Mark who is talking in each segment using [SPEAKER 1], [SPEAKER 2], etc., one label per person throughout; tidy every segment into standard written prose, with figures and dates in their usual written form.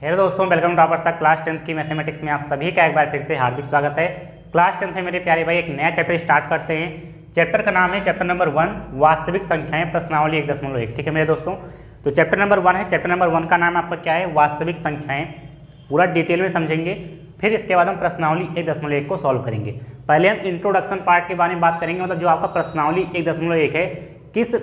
[SPEAKER 1] Hello दोस्तों, welcome two hours तक class 10th की मैथमेटिक्स में आप सभी का एक बार फिर से हार्दिक स्वागत है। क्लास 10th में मेरे प्यारे भाई एक नया चैप्टर स्टार्ट करते हैं। चैप्टर का नाम है चैप्टर नंबर 1 वास्तविक संख्याएं प्रश्नावली 1.1। ठीक है मेरे दोस्तों, तो चैप्टर नंबर 1 है। चैप्टर नंबर 1 का नाम आपका क्या है? वास्तविक संख्याएं। पूरा डिटेल में समझेंगे, फिर इसके बाद हम प्रश्नावली 1.1 को सॉल्व करेंगे। पहले हम इंट्रोडक्शन पार्ट के बारे में बात करेंगे, मतलब जो आपका प्रश्नावली 1.1 है किस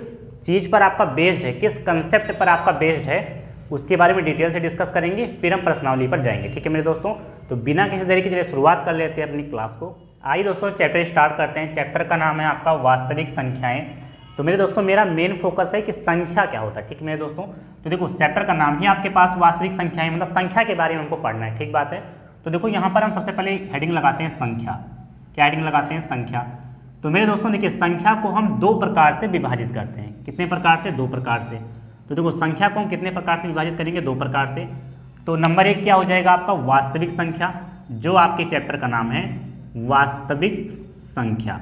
[SPEAKER 1] चीज़ पर आपका बेस्ड है, किस कंसेप्ट पर आपका बेस्ड है, उसके बारे में डिटेल से डिस्कस करेंगे। फिर हम प्रश्नावली पर जाएंगे। ठीक है मेरे दोस्तों, तो बिना किसी देरी के चलिए शुरुआत कर लेते हैं अपनी क्लास को। आइए दोस्तों चैप्टर स्टार्ट करते हैं। चैप्टर का नाम है आपका वास्तविक संख्याएं। तो मेरे दोस्तों मेरा मेन फोकस है कि संख्या क्या होता है। ठीक मेरे दोस्तों, तो देखो चैप्टर का नाम ही आपके पास वास्तविक संख्याएं, मतलब संख्या के बारे में हमको पढ़ना है। ठीक बात है। तो देखो यहाँ पर हम सबसे पहले हेडिंग लगाते हैं संख्या। क्या हेडिंग लगाते हैं? संख्या। तो मेरे दोस्तों देखिए, संख्या को हम दो प्रकार से विभाजित करते हैं। कितने प्रकार से? दो प्रकार से। तो देखो संख्या को हम कितने प्रकार से विभाजित करेंगे? दो प्रकार से। तो नंबर 1 क्या हो जाएगा आपका? वास्तविक संख्या, जो आपके चैप्टर का नाम है वास्तविक संख्या।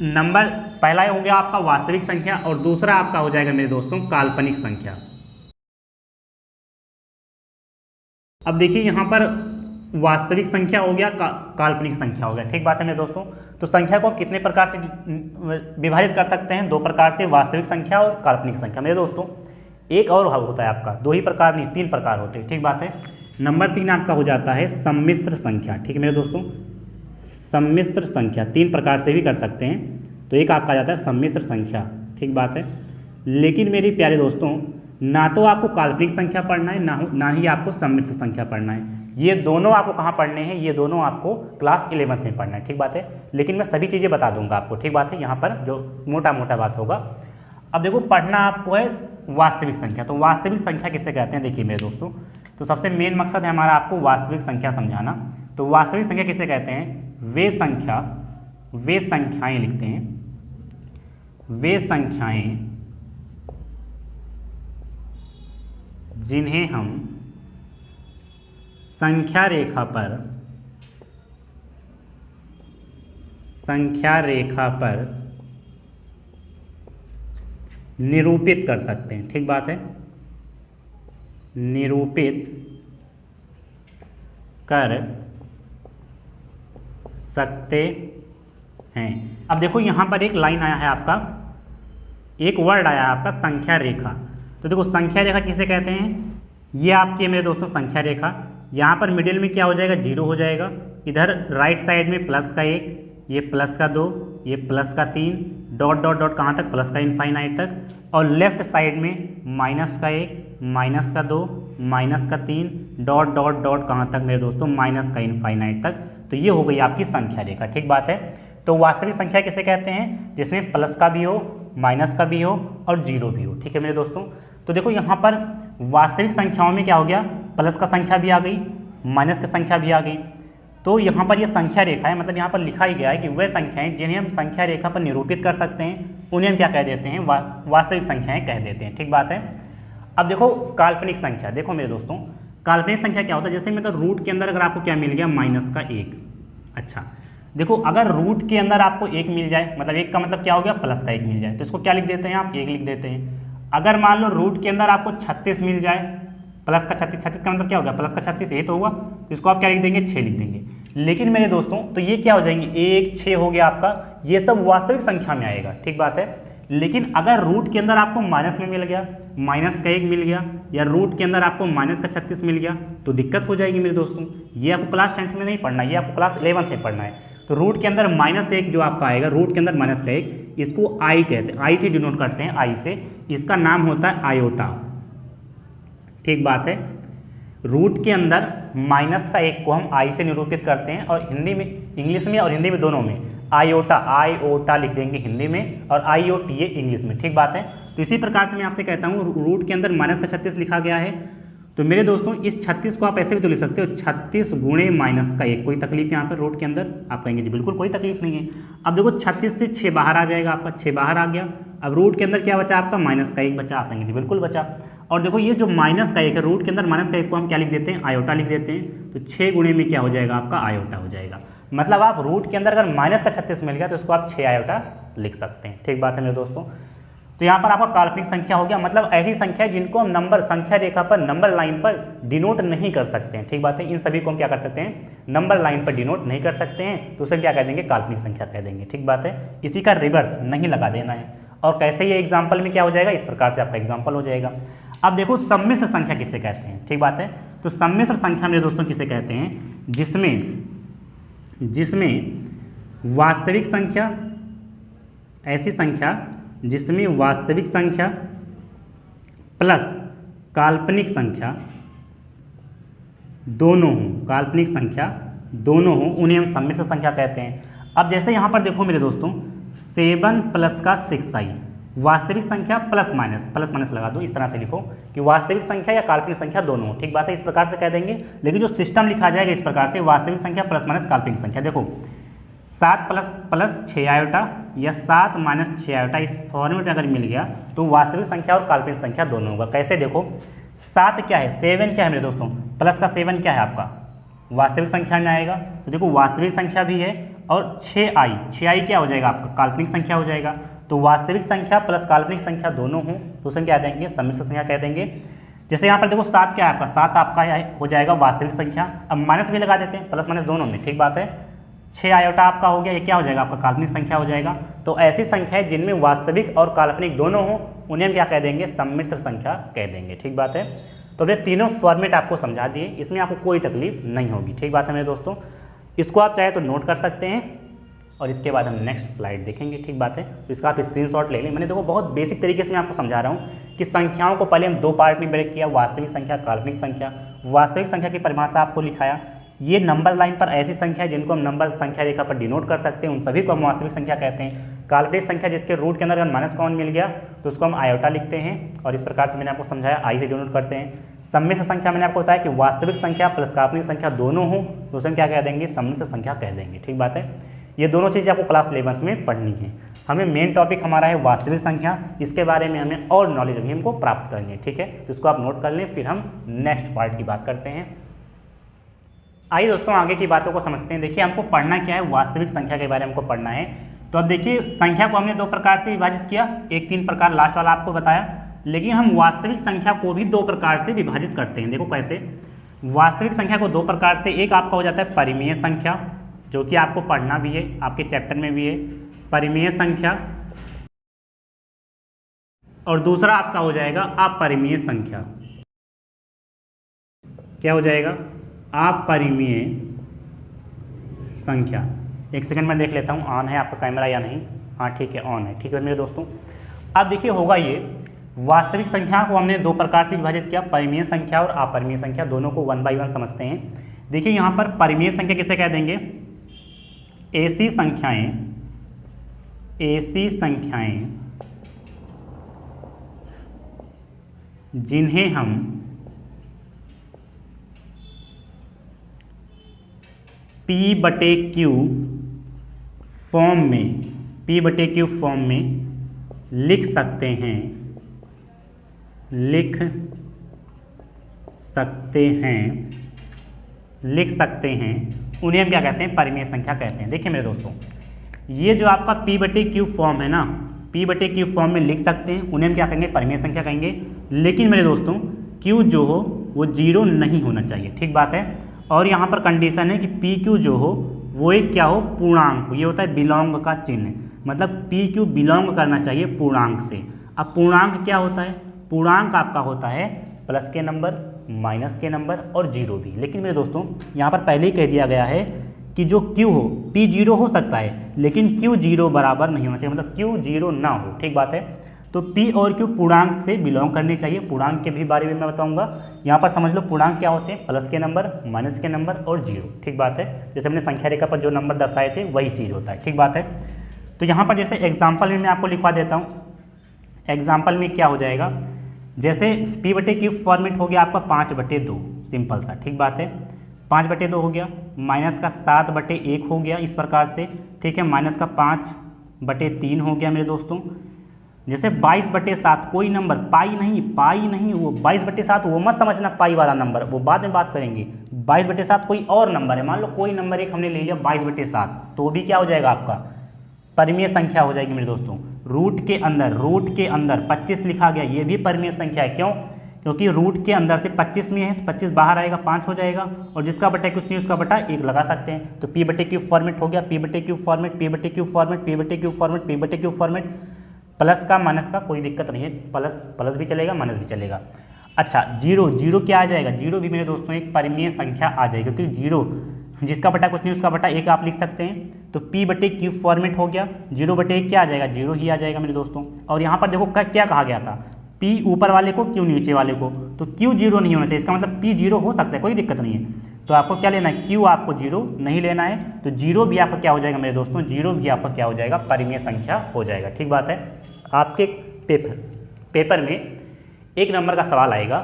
[SPEAKER 1] नंबर पहला हो गया आपका वास्तविक संख्या, और दूसरा आपका हो जाएगा मेरे दोस्तों काल्पनिक संख्या। अब देखिए यहाँ पर वास्तविक संख्या हो गया, काल्पनिक संख्या हो गया। ठीक बात है मेरे दोस्तों। तो संख्या को हम कितने प्रकार से विभाजित कर सकते हैं? दो प्रकार से, वास्तविक संख्या और काल्पनिक संख्या। मेरे दोस्तों एक और होता है आपका, दो ही प्रकार नहीं, 3 प्रकार होते हैं। ठीक बात है। नंबर 3 आपका हो जाता है सम्मिश्र संख्या। ठीक है मेरे दोस्तों, सम्मिश्र संख्या 3 प्रकार से भी कर सकते हैं। तो एक आपका आ जाता है सम्मिश्र संख्या। ठीक बात है। लेकिन मेरे प्यारे दोस्तों, ना तो आपको काल्पनिक संख्या पढ़ना है, ना ही आपको सम्मिश्र संख्या पढ़ना है। ये दोनों आपको कहाँ पढ़ने हैं? ये दोनों आपको क्लास 11th में पढ़ना है। ठीक बात है। लेकिन मैं सभी चीज़ें बता दूंगा आपको। ठीक बात है। यहाँ पर जो मोटा मोटा बात होगा। अब देखो पढ़ना आपको है वास्तविक संख्या। तो वास्तविक संख्या किसे कहते हैं? देखिए मेरे दोस्तों, तो सबसे मेन मकसद है हमारा आपको वास्तविक संख्या समझाना। तो वास्तविक संख्या किसे कहते हैं? वे संख्याएं लिखते हैं, वे संख्याएं जिन्हें हम संख्या रेखा पर निरूपित कर सकते हैं। ठीक बात है, निरूपित कर सकते हैं। अब देखो यहाँ पर एक लाइन आया है आपका, एक वर्ड आया है आपका संख्या रेखा। तो देखो संख्या रेखा किसे कहते हैं? ये आपकी मेरे दोस्तों संख्या रेखा। यहाँ पर मिडिल में क्या हो जाएगा? 0 हो जाएगा। इधर राइट साइड में प्लस का 1, ये प्लस का 2, ये प्लस का 3, डॉट डॉट डॉट कहाँ तक? प्लस का इनफाइनाइट तक। और लेफ्ट साइड में माइनस का 1, माइनस का 2, माइनस का 3, डॉट डॉट डॉट कहाँ तक मेरे दोस्तों? माइनस का इनफाइनाइट तक। तो ये हो गई आपकी संख्या रेखा। ठीक बात है। तो वास्तविक संख्या किसे कहते हैं? जिसमें प्लस का भी हो, माइनस का भी हो और 0 भी हो। ठीक है मेरे दोस्तों। तो देखो यहाँ पर वास्तविक संख्याओं में क्या हो गया? प्लस का संख्या भी आ गई, माइनस की संख्या भी आ गई। तो यहाँ पर ये संख्या रेखा है, मतलब यहाँ पर लिखा ही गया है कि वे संख्याएं जिन्हें हम संख्या रेखा पर निरूपित कर सकते हैं, उन्हें हम क्या कह देते हैं? वास्तविक संख्याएं कह देते हैं। ठीक बात है। अब देखो काल्पनिक संख्या। देखो मेरे दोस्तों, काल्पनिक संख्या क्या होता है? जैसे मतलब रूट के अंदर अगर आपको क्या मिल गया? माइनस का 1। अच्छा देखो, अगर रूट के अंदर आपको 1 मिल जाए, मतलब 1 का मतलब क्या हो गया? प्लस का 1 मिल जाए, तो इसको क्या लिख देते हैं आप? 1 लिख देते हैं। अगर मान लो रूट के अंदर आपको 36 मिल जाए, प्लस का 36, 36 का मतलब क्या हो गया? प्लस का 36, ये तो हुआ। इसको आप क्या लिख देंगे? 6 लिख देंगे। लेकिन मेरे दोस्तों तो ये क्या हो जाएंगे? 1, 6 हो गया आपका, ये सब वास्तविक संख्या में आएगा। ठीक बात है। लेकिन अगर रूट के अंदर आपको माइनस में मिल गया, माइनस का 1 मिल गया, या रूट के अंदर आपको माइनस का 36 मिल गया, तो दिक्कत हो जाएगी मेरे दोस्तों। ये आपको क्लास 10th में नहीं पढ़ना, ये आपको क्लास 11th में पढ़ना है। तो रूट के अंदर -1 जो आपका आएगा, रूट के अंदर माइनस का 1, इसको आई कहते हैं, आई से डिनोट करते हैं, आई से। इसका नाम होता है आयोटा। ठीक बात है। रूट के अंदर माइनस का 1 को हम आई से निरूपित करते हैं, और हिंदी में, इंग्लिश में और हिंदी में दोनों में आयोटा, आयोटा लिख देंगे हिंदी में, और IOTA इंग्लिश में। ठीक बात है। तो इसी प्रकार से मैं आपसे कहता हूँ, रूट के अंदर माइनस का 36 लिखा गया है, तो मेरे दोस्तों इस 36 को आप ऐसे भी तो लिख सकते हो, 36 गुणे माइनस का 1। कोई तकलीफ यहाँ पर रूट के अंदर? आप कहेंगे जी बिल्कुल कोई तकलीफ नहीं है। अब देखो 36 से 6 बाहर आ जाएगा आपका, 6 बाहर आ गया। अब रूट के अंदर क्या बचा आपका? माइनस का 1 बचा। आप कहेंगे जी बिल्कुल बचा। और देखो ये जो माइनस का 1 है, रूट के अंदर माइनस का 1 को हम क्या लिख देते हैं? आयोटा लिख देते हैं। तो 6 गुणे में क्या हो जाएगा आपका? आयोटा हो जाएगा। मतलब आप रूट के अंदर अगर माइनस का 36 मिल गया तो इसको आप 6 आयोटा लिख सकते हैं। ठीक बात है मेरे दोस्तों। तो यहाँ पर आपका काल्पनिक संख्या हो गया, मतलब ऐसी संख्या है जिनको हम नंबर संख्या रेखा पर नंबर लाइन पर डिनोट नहीं कर सकते हैं। ठीक बात है, इन सभी को हम क्या कर सकते हैं, नंबर लाइन पर डिनोट नहीं कर सकते हैं, तो उसे क्या कह देंगे, काल्पनिक संख्या कह देंगे। ठीक बात है, इसी का रिवर्स नहीं लगा देना है। और कैसे ये एग्जाम्पल में क्या हो जाएगा, इस प्रकार से आपका एग्जाम्पल हो जाएगा। अब देखो सम्मिश्र संख्या किसे कहते हैं। ठीक बात है, तो सम्मिश्र संख्या मेरे दोस्तों किसे कहते हैं, जिसमें वास्तविक संख्या, ऐसी संख्या जिसमें वास्तविक संख्या प्लस काल्पनिक संख्या दोनों हों, काल्पनिक संख्या दोनों हों, उन्हें हम सम्मिश्र संख्या कहते हैं। अब जैसे यहाँ पर देखो मेरे दोस्तों 7 प्लस का 6i, वास्तविक संख्या प्लस माइनस लगा दो, इस तरह से लिखो कि वास्तविक संख्या या काल्पनिक संख्या दोनों हो। ठीक बात है, इस प्रकार से कह देंगे। लेकिन जो सिस्टम लिखा जाएगा इस प्रकार से, वास्तविक संख्या प्लस माइनस काल्पनिक संख्या। देखो 7 प्लस 6 आयोटा या 7 माइनस 6 आयोटा, इस फॉर्मेट में अगर मिल गया तो वास्तविक संख्या और काल्पनिक संख्या दोनों होगा। कैसे देखो, 7 क्या है, 7 क्या है मेरे दोस्तों, प्लस का 7 क्या है आपका, वास्तविक संख्या में आएगा। तो देखो वास्तविक संख्या भी है, और 6i क्या हो जाएगा आपका, काल्पनिक संख्या हो जाएगा। तो वास्तविक संख्या प्लस काल्पनिक संख्या दोनों हों तो उसे क्या देंगे, सम्मिश्र संख्या कह देंगे। जैसे यहाँ पर देखो 7 क्या है आपका, 7 आपका हो जाएगा वास्तविक संख्या। अब माइनस भी लगा देते हैं, प्लस माइनस दोनों में। ठीक बात है, 6 आयोटा आपका हो गया, ये क्या हो जाएगा आपका, काल्पनिक संख्या हो जाएगा। तो ऐसी संख्याएं जिनमें वास्तविक और काल्पनिक दोनों हों उन्हें हम क्या कह देंगे, सम्मिश्र संख्या कह देंगे। ठीक बात है, तो ये तीनों फॉर्मेट आपको समझा दिए, इसमें आपको कोई तकलीफ नहीं होगी। ठीक बात है मेरे दोस्तों, इसको आप चाहे तो नोट कर सकते हैं और इसके बाद हम नेक्स्ट स्लाइड देखेंगे। ठीक बात है, तो इसका आप स्क्रीनशॉट ले लें। मैंने देखो बहुत बेसिक तरीके से मैं आपको समझा रहा हूँ कि संख्याओं को पहले हम 2 पार्ट में ब्रेक किया, वास्तविक संख्या, काल्पनिक संख्या। वास्तविक संख्या की परिभाषा आपको लिखाया, ये नंबर लाइन पर ऐसी संख्या है जिनको हम नंबर संख्या रेखा पर डिनोट कर सकते हैं, उन सभी को हम वास्तविक संख्या कहते हैं। काल्पनिक संख्या जिसके रूट के अंदर अगर माइनस कॉमन मिल गया तो उसको हम आयोटा लिखते हैं, और इस प्रकार से मैंने आपको समझाया आई से डिनोट करते हैं। सम्मिश्र संख्या मैंने आपको बताया कि वास्तविक संख्या प्लस काल्पनिक संख्या दोनों हो तो उसे हम क्या कह देंगे, सम्मिश्र संख्या कह देंगे। ठीक बात है, ये दोनों चीज़ें आपको क्लास 11th में पढ़नी है। हमें मेन टॉपिक हमारा है वास्तविक संख्या, इसके बारे में हमें और नॉलेज अभी हमको प्राप्त करनी है। ठीक है, तो इसको आप नोट कर लें, फिर हम नेक्स्ट पार्ट की बात करते हैं। आइए दोस्तों आगे की बातों को समझते हैं। देखिए हमको पढ़ना क्या है, वास्तविक संख्या के बारे में हमको पढ़ना है। तो अब देखिए संख्या को हमने 2 प्रकार से विभाजित किया, एक 3 प्रकार लास्ट वाला आपको बताया, लेकिन हम वास्तविक संख्या को भी 2 प्रकार से विभाजित करते हैं। देखो कैसे, वास्तविक संख्या को 2 प्रकार से, एक आपका हो जाता है परिमेय संख्या, जो कि आपको पढ़ना भी है, आपके चैप्टर में भी है, परिमेय संख्या, और दूसरा आपका हो जाएगा अपरिमेय संख्या। क्या हो जाएगा, अपरिमेय संख्या। एक सेकंड में देख लेता हूँ ऑन है आपका कैमरा या नहीं। हाँ ठीक है, ऑन है। ठीक है मेरे दोस्तों, अब देखिए होगा ये, वास्तविक संख्या को हमने 2 प्रकार से विभाजित किया, परिमेय संख्या और अपरिमेय संख्या, दोनों को 1 बाय 1 समझते हैं। देखिए यहाँ पर परिमेय संख्या किसे कह देंगे, ऐसी संख्याएं जिन्हें हम P/Q फॉर्म में लिख सकते हैं, उन्हें हम क्या कहते हैं, परिमेय संख्या कहते हैं। देखिए मेरे दोस्तों, ये जो आपका P/Q फॉर्म है ना, P/Q फॉर्म में लिख सकते हैं, उन्हें हम क्या कहेंगे, परिमेय संख्या कहेंगे। लेकिन मेरे दोस्तों Q जो हो वो 0 नहीं होना चाहिए। ठीक बात है, और यहाँ पर कंडीशन है कि PQ जो हो वो एक क्या हो, पूर्णांक। ये होता है बिलोंग का चिन्ह, मतलब PQ बिलोंग करना चाहिए पूर्णांक से। अब पूर्णांक क्या होता है, पूर्णांक आपका होता है प्लस के नंबर, माइनस के नंबर और 0 भी। लेकिन मेरे दोस्तों यहाँ पर पहले ही कह दिया गया है कि जो Q हो, P 0 हो सकता है लेकिन Q 0 बराबर नहीं होना चाहिए, मतलब Q 0 ना हो। ठीक बात है, तो P और Q पूर्णांक से बिलोंग करने चाहिए। पूर्णांक के भी बारे में मैं बताऊंगा। यहाँ पर समझ लो पूर्णांक क्या होते हैं, प्लस के नंबर, माइनस के नंबर और 0। ठीक बात है, जैसे हमने संख्या रेखा पर जो नंबर दर्शाए थे वही चीज़ होता है। ठीक बात है, तो यहाँ पर जैसे एग्जाम्पल में मैं आपको लिखवा देता हूँ। एग्जाम्पल में क्या हो जाएगा, जैसे P/Q फॉर्मेट हो गया आपका 5/2, सिंपल सा। ठीक बात है, 5/2 हो गया, माइनस का 7/1 हो गया इस प्रकार से। ठीक है, माइनस का 5/3 हो गया मेरे दोस्तों। जैसे 22/7 कोई नंबर, पाई नहीं, वो 22/7 वो मत समझना पाई वाला नंबर, वो बाद में बात करेंगे। 22/7 कोई और नंबर है, मान लो कोई नंबर एक हमने ले लिया 22/7, तो वो भी क्या हो जाएगा आपका परिमेय संख्या हो जाएगी मेरे दोस्तों। रूट के अंदर 25 लिखा गया, ये भी परिमेय संख्या है। क्यों? क्योंकि रूट के अंदर से 25 में है तो 25 बाहर आएगा, 5 हो जाएगा, और जिसका बटा कुछ नहीं उसका बटा 1 लगा सकते हैं। तो पी बटे क्यूब फॉर्मेट हो गया, पी बटे क्यूब फॉर्मेट, पी बटे क्यूब फॉर्मेट, पी बटे क्यूब फॉर्मेट, पी बटे क्यूब फॉर्मेट। प्लस का माइनस का कोई दिक्कत नहीं है, प्लस भी चलेगा माइनस भी चलेगा। अच्छा, जीरो क्या आ जाएगा? जीरो भी मेरे दोस्तों एक परिमेय संख्या आ जाएगी, क्योंकि जीरो जिसका बटा कुछ नहीं उसका बटा 1 आप लिख सकते हैं। तो पी बटे क्यूब फॉर्मेट हो गया, 0/1 क्या आ जाएगा? 0 ही आ जाएगा मेरे दोस्तों। और यहाँ पर देखो क्या कहा गया था, पी ऊपर वाले को क्यू नीचे वाले को, तो क्यू 0 नहीं होना चाहिए, इसका मतलब पी 0 हो सकता है, कोई दिक्कत नहीं है। तो आपको क्या लेना है? क्यू आपको 0 नहीं लेना है। तो 0 भी आपका क्या हो जाएगा मेरे दोस्तों? 0 भी आपका क्या हो जाएगा? परिमेय संख्या हो जाएगा। ठीक बात है। आपके पेपर में 1 नंबर का सवाल आएगा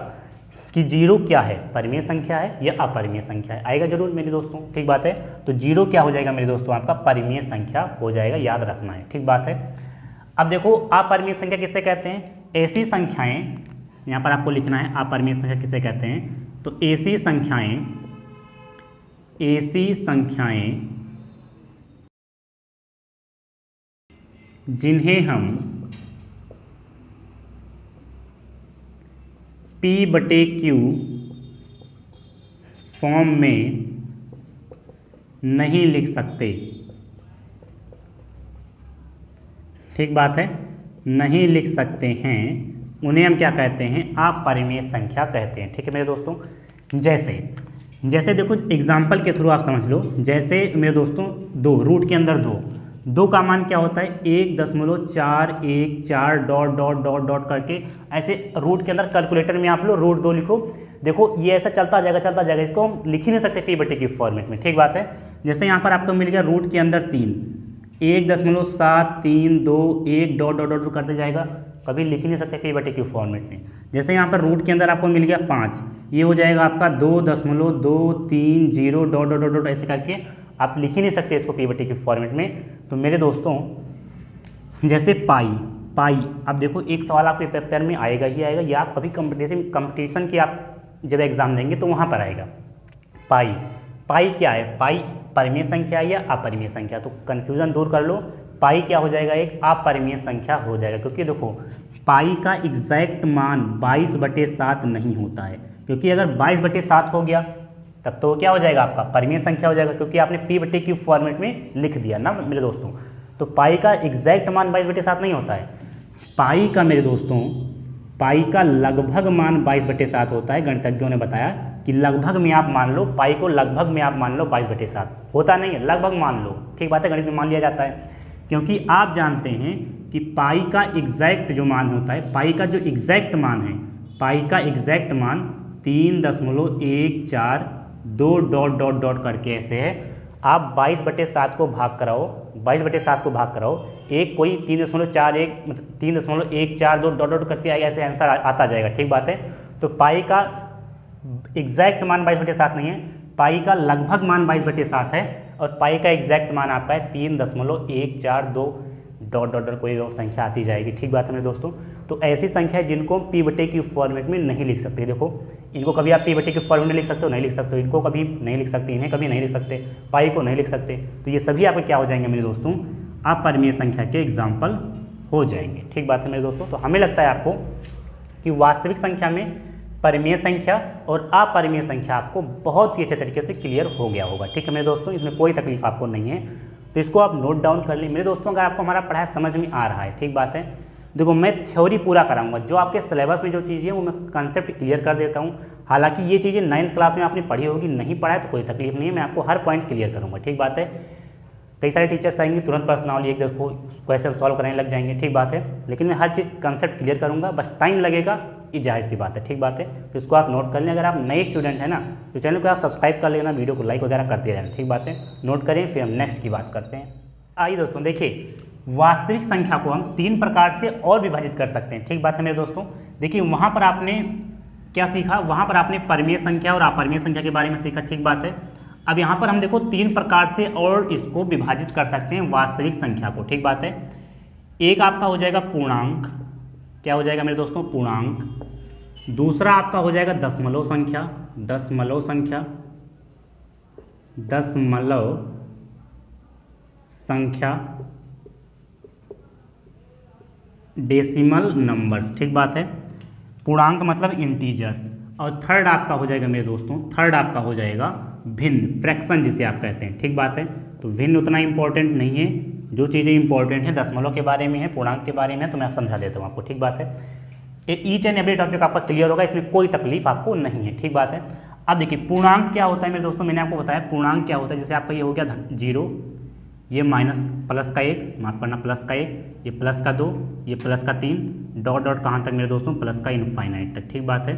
[SPEAKER 1] कि 0 क्या है, परिमेय संख्या है या अपरिमेय संख्या है, आएगा जरूर मेरे दोस्तों। ठीक बात है। तो 0 क्या हो जाएगा मेरे दोस्तों? आपका परिमेय संख्या हो जाएगा, याद रखना है। ठीक बात है। अब देखो अपरिमेय संख्या किसे कहते हैं? ऐसी संख्याएं, यहाँ पर आपको लिखना है अपरिमेय संख्या किसे कहते हैं। तो ऐसी संख्याएं जिन्हें हम P/Q फॉर्म में नहीं लिख सकते। ठीक बात है, नहीं लिख सकते हैं, उन्हें हम क्या कहते हैं? अपरिमेय संख्या कहते हैं। ठीक है मेरे दोस्तों। जैसे देखो एग्जाम्पल के थ्रू आप समझ लो। जैसे मेरे दोस्तों 2 रूट के अंदर 2 का मान क्या होता है? 1.414 डॉट करके ऐसे रूट के अंदर कैलकुलेटर में आप लो रूट 2 लिखो। देखो ये ऐसा चलता जाएगा, इसको हम लिख ही नहीं सकते P/Q फॉर्मेट में। ठीक बात है। जैसे यहाँ पर आपको मिल गया रूट के अंदर 3, 1.732 डॉट करते जाएगा, कभी लिख ही नहीं सकते P/Q फॉर्मेट में। जैसे यहाँ पर रूट के अंदर आपको मिल गया 5, ये हो जाएगा आपका 2.230 डॉट ऐसे करके आप लिख ही नहीं सकते इसको P/Q फॉर्मेट में। तो मेरे दोस्तों जैसे पाई, अब देखो एक सवाल आपके पेपर में आएगा ही आएगा, या आप कभी कंपटीशन के आप जब एग्जाम देंगे तो वहाँ पर आएगा। पाई क्या है? पाई परिमेय संख्या या अपरिमेय संख्या? तो कन्फ्यूजन दूर कर लो, पाई क्या हो जाएगा? एक अपरिमेय संख्या हो जाएगा। क्योंकि देखो पाई का एग्जैक्ट मान 22/7 नहीं होता है, क्योंकि अगर 22/7 हो गया तब तो क्या हो जाएगा? आपका परिमेय संख्या हो जाएगा, क्योंकि आपने P/Q फॉर्मेट में लिख दिया ना मेरे दोस्तों। तो पाई का एग्जैक्ट मान 22/7 नहीं होता है। पाई का मेरे दोस्तों, पाई का लगभग मान 22/7 होता है। गणितज्ञों ने बताया कि लगभग में आप मान लो, पाई को लगभग में आप मान लो 22/7 होता नहीं है, लगभग मान लो। ठीक बात है, गणित में मान लिया जाता है, क्योंकि आप जानते हैं कि पाई का एग्जैक्ट जो मान होता है, पाई का जो एग्जैक्ट मान है, पाई का एग्जैक्ट मान 3.142 डॉट करके ऐसे है। आप 22/7 को भाग कराओ, 22/7 को भाग कराओ, एक कोई 3.41 मतलब 3.142 डॉट करके आएगा, ऐसे आंसर आता जाएगा। ठीक बात है। तो पाई का एग्जैक्ट मान 22/7 नहीं है, पाई का लगभग मान 22/7 है, और पाई का एग्जैक्ट मान आपका है 3.142 डॉट कोई संख्या आती जाएगी। ठीक बात है मेरे दोस्तों। तो ऐसी संख्या है जिनको हम P/Q फॉर्मेट में नहीं लिख सकते। देखो इनको कभी आप P/Q फॉर्मेट में लिख सकते हो, नहीं लिख सकते हो, इनको कभी नहीं लिख सकते, इन्हें कभी नहीं लिख सकते, पाई को नहीं लिख सकते। तो ये सभी आपके क्या हो जाएंगे मेरे दोस्तों? अपरिमेय संख्या के एग्जाम्पल हो जाएंगे। ठीक बात है मेरे दोस्तों। तो हमें लगता है आपको कि वास्तविक संख्या में परिमेय संख्या और अपरिमेय संख्या आपको बहुत ही अच्छे तरीके से क्लियर हो गया होगा। ठीक है मेरे दोस्तों, इसमें कोई तकलीफ आपको नहीं है, तो इसको आप नोट डाउन कर लें। मेरे दोस्तों अगर आपको हमारा पढ़ाई समझ में आ रहा है, ठीक बात है, देखो मैं थ्योरी पूरा कराऊंगा, जो आपके सिलेबस में जो चीज़ें वो मैं कंसेप्ट क्लियर कर देता हूँ। हालांकि ये चीज़ें 9th क्लास में आपने पढ़ी होगी, नहीं पढ़ा है तो कोई तकलीफ नहीं है, मैं आपको हर पॉइंट क्लियर करूँगा। ठीक बात है। कई सारे टीचर्स आएंगे तुरंत पर्सनली एक को क्वेश्चन सॉल्व कराने लग जाएंगे। ठीक बात है, लेकिन मैं हर चीज़ कंसेप्ट क्लियर करूँगा, बस टाइम लगेगा, ये जाहिर सी बात है। ठीक बात है, तो इसको आप नोट कर लें। अगर आप नए स्टूडेंट हैं ना तो चैनल को आप सब्सक्राइब कर लेना, वीडियो को लाइक वगैरह करते रहना। ठीक बात है, नोट करें, फिर हम नेक्स्ट की बात करते हैं। आइए दोस्तों देखिए, वास्तविक संख्या को हम 3 प्रकार से और विभाजित कर सकते हैं। ठीक बात है मेरे दोस्तों। देखिए वहाँ पर आपने क्या सीखा, वहाँ पर आपने परिमेय संख्या और अपरिमेय संख्या के बारे में सीखा। ठीक बात है। अब यहाँ पर हम देखो 3 प्रकार से और इसको विभाजित कर सकते हैं वास्तविक संख्या को। ठीक बात है। एक आपका हो जाएगा पूर्णांक, क्या हो जाएगा मेरे दोस्तों? पूर्णांक। दूसरा आपका हो जाएगा दशमलव संख्या, दशमलव संख्या, दशमलव संख्या। डेसिमल नंबर्स, ठीक बात है। पूर्णांक मतलब इंटीजर्स। और थर्ड आपका हो जाएगा मेरे दोस्तों, थर्ड आपका हो जाएगा भिन्न, फ्रैक्शन जिसे आप कहते हैं, ठीक बात है। तो भिन्न उतना इंपॉर्टेंट नहीं है, जो चीज़ें इंपॉर्टेंट हैं दशमलव के बारे में है, पूर्णांक के बारे में है, तो मैं समझा देता हूँ आपको, ठीक बात है। ईच एंड एवरी टॉपिक आपका क्लियर होगा, इसमें कोई तकलीफ आपको नहीं है, ठीक बात है। अब देखिए पूर्णांक क्या होता है मेरे दोस्तों, मैंने आपको बताया पूर्णांक क्या होता है। जैसे आपका ये हो गया 0, ये माइनस प्लस का 1, माफ करना प्लस का 1, ये प्लस का 2, ये प्लस का 3, डॉट डॉट कहाँ तक मेरे दोस्तों, प्लस का इनफाइनाइट तक, ठीक बात है।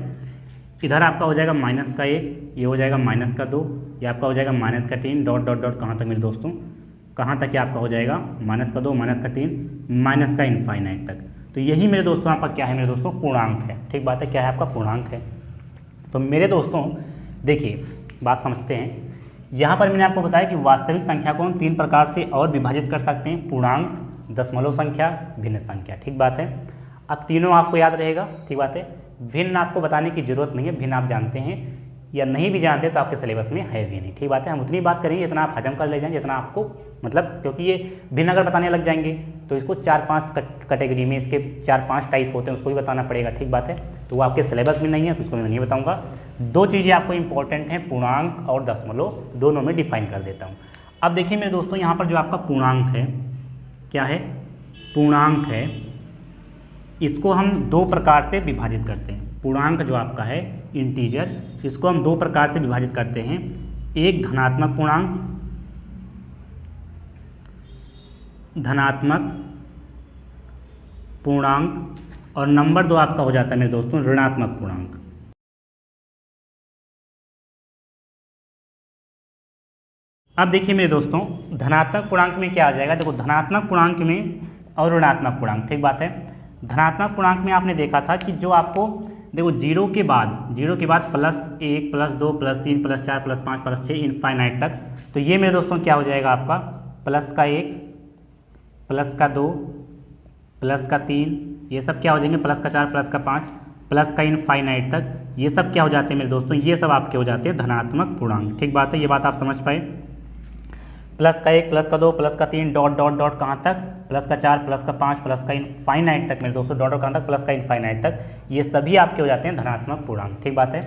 [SPEAKER 1] इधर आपका हो जाएगा माइनस का 1, ये हो जाएगा माइनस का 2, ये आपका हो जाएगा माइनस का 3, डॉट डॉट डॉट कहाँ तक मेरे दोस्तों, कहाँ तक ये आपका हो जाएगा, माइनस का 2, माइनस का 3, माइनस का इनफाइनाइट तक। तो यही मेरे दोस्तों आपका क्या है मेरे दोस्तों, पूर्णांक है, ठीक बात है। क्या है आपका पूर्णांक है। तो मेरे दोस्तों देखिए बात समझते हैं। यहाँ पर मैंने आपको बताया कि वास्तविक संख्या को हम 3 प्रकार से और विभाजित कर सकते हैं, पूर्णांक, दशमलव संख्या, भिन्न संख्या, ठीक बात है। अब तीनों आपको याद रहेगा, ठीक बात है। भिन्न आपको बताने की जरूरत नहीं है, भिन्न आप जानते हैं, या नहीं भी जानते तो आपके सिलेबस में है भी नहीं, ठीक बात है। हम उतनी बात करेंगे जितना आप हजम कर ले जाएंगे, जितना आपको मतलब, क्योंकि ये भिन्न अगर बताने लग जाएंगे तो इसको 4-5 कैटेगरी में, इसके 4-5 टाइप होते हैं, उसको भी बताना पड़ेगा, ठीक बात है। तो वो आपके सिलेबस में नहीं है, तो उसको मैं नहीं बताऊंगा। 2 चीज़ें आपको इंपॉर्टेंट हैं, पूर्णांक और दशमलव, दोनों में डिफाइन कर देता हूँ। अब देखिए मेरे दोस्तों यहाँ पर जो आपका पूर्णांक है, क्या है, पूर्णांक है, इसको हम 2 प्रकार से विभाजित करते हैं। पूर्णांक जो आपका है इंटीजर, इसको हम 2 प्रकार से विभाजित करते हैं। एक धनात्मक पूर्णांक, धनात्मक पूर्णांक, और नंबर 2 आपका हो जाता है मेरे दोस्तों ऋणात्मक पूर्णांक। अब देखिए मेरे दोस्तों धनात्मक पूर्णांक में क्या आ जाएगा, देखो धनात्मक पूर्णांक में और ऋणात्मक पूर्णांक, ठीक बात है। धनात्मक पूर्णांक में आपने देखा था कि जो आपको देखो 0 के बाद +1 +2 +3 +4 +5 +6 इनफाइनाइट तक, तो ये मेरे दोस्तों क्या हो जाएगा आपका प्लस का 1 प्लस का 2 प्लस का 3, ये सब क्या हो जाएंगे प्लस का 4 प्लस का 5 प्लस का इनफाइनाइट तक, ये सब क्या हो जाते हैं मेरे दोस्तों, ये सब आपके हो जाते हैं धनात्मक पूर्णांक, ठीक बात है। ये बात आप समझ पाए। प्लस का 1 प्लस का 2 प्लस का 3 डॉट डॉट डॉट कहाँ तक, प्लस का 4 प्लस का 5 प्लस का इनफाइनाइट तक मेरे दोस्तों, डॉट डॉट कहाँ तक, प्लस का इनफाइनाइट तक, ये सभी आपके हो जाते हैं धनात्मक पूर्णांक, ठीक बात है।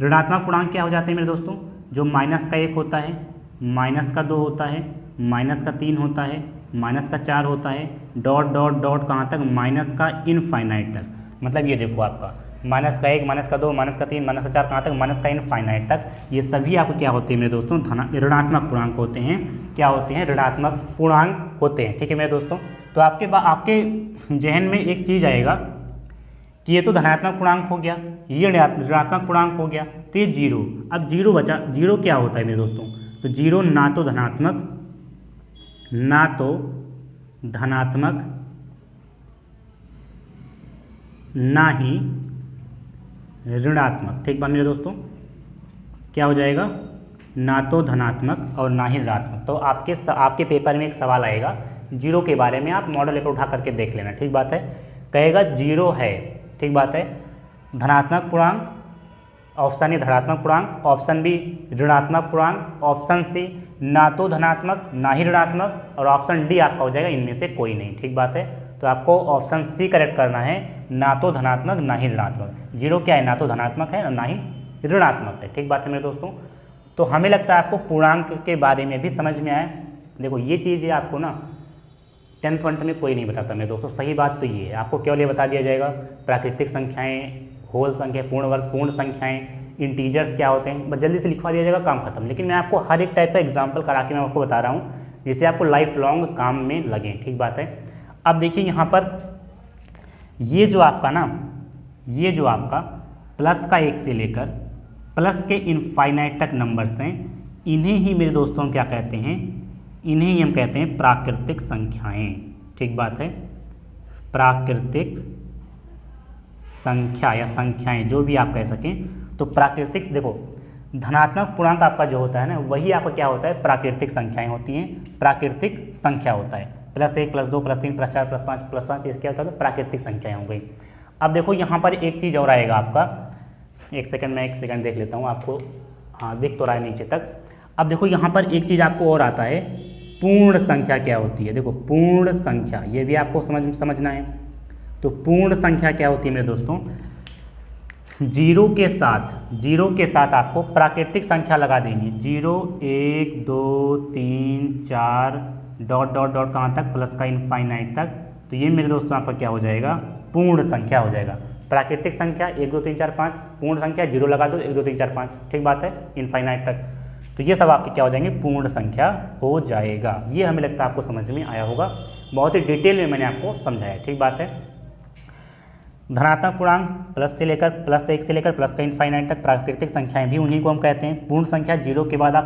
[SPEAKER 1] ऋणात्मक पूर्णांक क्या हो जाते हैं मेरे दोस्तों, जो माइनस का 1 होता है, माइनस का 2 होता है, माइनस का 3 होता है, माइनस का 4 होता है, डॉट डॉट डॉट कहाँ तक, माइनस का इनफाइनाइट तक। मतलब ये देखो आपका माइनस का 1 माइनस का 2 माइनस का 3 माइनस का 4 कहाँ तक, माइनस का इनफाइनाइट तक, ये सभी आपको क्या होते हैं मेरे दोस्तों ऋणात्मक पूर्णांक होते हैं। क्या होते हैं, ऋणात्मक पूर्णांक होते हैं, ठीक है मेरे दोस्तों। तो आपके जहन में एक चीज़ आएगा कि ये तो धनात्मक पूर्णांक हो गया, ये ऋणात्मक पूर्णांक हो गया, तो ये 0, अब 0 बचा। 0 क्या होता है मेरे दोस्तों, तो 0 ना तो धनात्मक ना ही ऋणात्मक, ठीक बात मेरे दोस्तों। क्या हो जाएगा, ना तो धनात्मक और ना ही ऋणात्मक। तो आपके पेपर में एक सवाल आएगा 0 के बारे में, आप मॉडल पेपर उठा करके देख लेना, ठीक बात है। कहेगा 0 है, ठीक बात है, धनात्मक पूर्णांक, ऑप्शन ए धनात्मक पूर्णांक, ऑप्शन बी ऋणात्मक पूर्णांक, ऑप्शन सी ना तो धनात्मक ना ही ऋणात्मक, और ऑप्शन डी आपका हो जाएगा इनमें से कोई नहीं, ठीक बात है। तो आपको ऑप्शन सी करेक्ट करना है, ना तो धनात्मक ना ही ऋणात्मक। 0 क्या है, ना तो धनात्मक है और ना ही ऋणात्मक है, ठीक बात है मेरे दोस्तों। तो हमें लगता है आपको पूर्णांक के बारे में भी समझ में आया। देखो ये चीज़ें आपको ना 10th वंट में कोई नहीं बताता मेरे दोस्तों, सही बात तो ये है। आपको केवल ये बता दिया जाएगा प्राकृतिक संख्याएँ, होल संख्या, पूर्ण वर्ग, पूर्ण संख्याएँ, इंटीजर्स क्या होते हैं, बस जल्दी से लिखवा दिया जाएगा, काम खत्म। लेकिन मैं आपको हर एक टाइप का एग्जाम्पल करा के मैं आपको बता रहा हूँ, जिससे आपको लाइफ लॉन्ग काम में लगे, ठीक बात है। अब देखिए यहाँ पर ये जो आपका प्लस का 1 से लेकर प्लस के इनफाइनाइट तक नंबर्स हैं, इन्हें ही मेरे दोस्तों क्या कहते हैं, इन्हें ही हम कहते हैं प्राकृतिक संख्याएं, ठीक बात है। प्राकृतिक संख्या या संख्याएं, जो भी आप कह सकें। तो प्राकृतिक, देखो धनात्मक पूर्णांक आपका जो होता है ना, वही आपका क्या होता है, प्राकृतिक संख्याएं होती हैं, प्राकृतिक संख्या होता है। +1 +2 +3 +4 +5 +7 इसके क्या होता है, प्राकृतिक संख्याएं हो गई। अब देखो यहाँ पर एक चीज़ और आएगा आपका, एक सेकंड देख लेता हूँ आपको, हाँ दिख तो रहा है नीचे तक। अब देखो यहाँ पर एक चीज़ आपको और आता है, पूर्ण संख्या क्या होती है। देखो पूर्ण संख्या, ये भी आपको समझना है। तो पूर्ण संख्या क्या होती है मेरे दोस्तों, जीरो के साथ आपको प्राकृतिक संख्या लगा देंगे। 0 1 2 3 4 डॉट डॉट डॉट कहाँ तक, प्लस का इनफाइनाइट तक। तो ये मेरे दोस्तों आपका क्या हो जाएगा, पूर्ण संख्या हो जाएगा। प्राकृतिक संख्या 1 2 3 4 5, पूर्ण संख्या 0 लगा दो 1 2 3 4 5, ठीक बात है, इनफाइनाइट तक। तो ये सब आपके क्या हो जाएंगे, पूर्ण संख्या हो जाएगा। ये हमें लगता है आपको समझ में आया होगा, बहुत ही डिटेल में मैंने आपको समझाया, ठीक बात है। धनात्मक पूर्णांक प्लस से लेकर +1 से लेकर प्लस का इनफाइनाइट तक प्राकृतिक संख्याएं भी उन्हीं को हम कहते हैं। पूर्ण संख्या 0 के बाद आप